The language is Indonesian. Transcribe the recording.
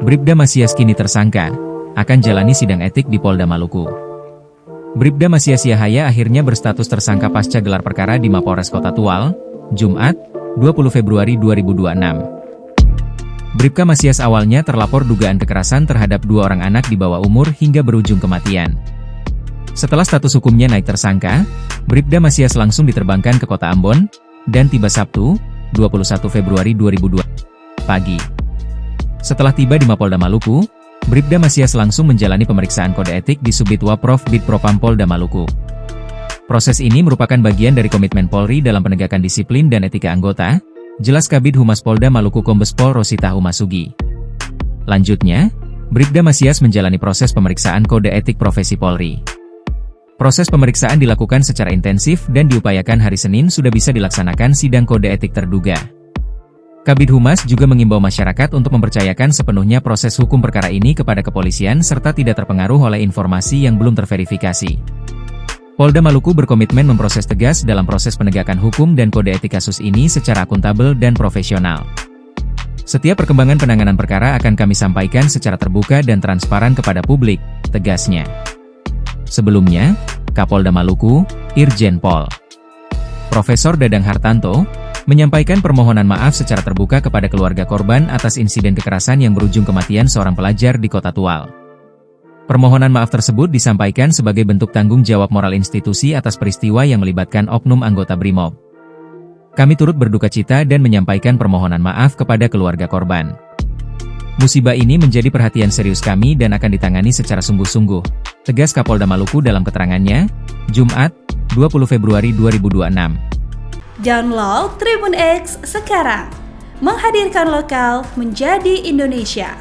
Bribda Masias kini tersangka, akan jalani sidang etik di Polda Maluku. Bribda Masias Yahaya akhirnya berstatus tersangka pasca gelar perkara di Mapolres Kota Tual, Jumat, 20 Februari 2026. Bribka Masias awalnya terlapor dugaan kekerasan terhadap 2 orang anak di bawah umur hingga berujung kematian. Setelah status hukumnya naik tersangka, Bribda Masias langsung diterbangkan ke Kota Ambon, dan tiba Sabtu, 21 Februari 2002 pagi. Setelah tiba di Mapolda Maluku, Bribda Masias langsung menjalani pemeriksaan kode etik di Subdit Waprov Bitpropam Polda Maluku. Proses ini merupakan bagian dari komitmen Polri dalam penegakan disiplin dan etika anggota, jelas Kabid Humas Polda Maluku Kombes Pol Rosita Humasugi. Lanjutnya, Bribda Masias menjalani proses pemeriksaan kode etik profesi Polri. Proses pemeriksaan dilakukan secara intensif dan diupayakan hari Senin sudah bisa dilaksanakan sidang kode etik terduga. Kabid Humas juga mengimbau masyarakat untuk mempercayakan sepenuhnya proses hukum perkara ini kepada kepolisian serta tidak terpengaruh oleh informasi yang belum terverifikasi. Polda Maluku berkomitmen memproses tegas dalam proses penegakan hukum dan kode etik kasus ini secara akuntabel dan profesional. Setiap perkembangan penanganan perkara akan kami sampaikan secara terbuka dan transparan kepada publik, tegasnya. Sebelumnya, Kapolda Maluku, Irjen Pol Profesor Dadang Hartanto, menyampaikan permohonan maaf secara terbuka kepada keluarga korban atas insiden kekerasan yang berujung kematian seorang pelajar di Kota Tual. Permohonan maaf tersebut disampaikan sebagai bentuk tanggung jawab moral institusi atas peristiwa yang melibatkan oknum anggota BRIMOB. Kami turut berduka cita dan menyampaikan permohonan maaf kepada keluarga korban. Musibah ini menjadi perhatian serius kami dan akan ditangani secara sungguh-sungguh, tegas Kapolda Maluku dalam keterangannya, Jumat, 20 Februari 2026. Download Tribun X sekarang, menghadirkan lokal menjadi Indonesia.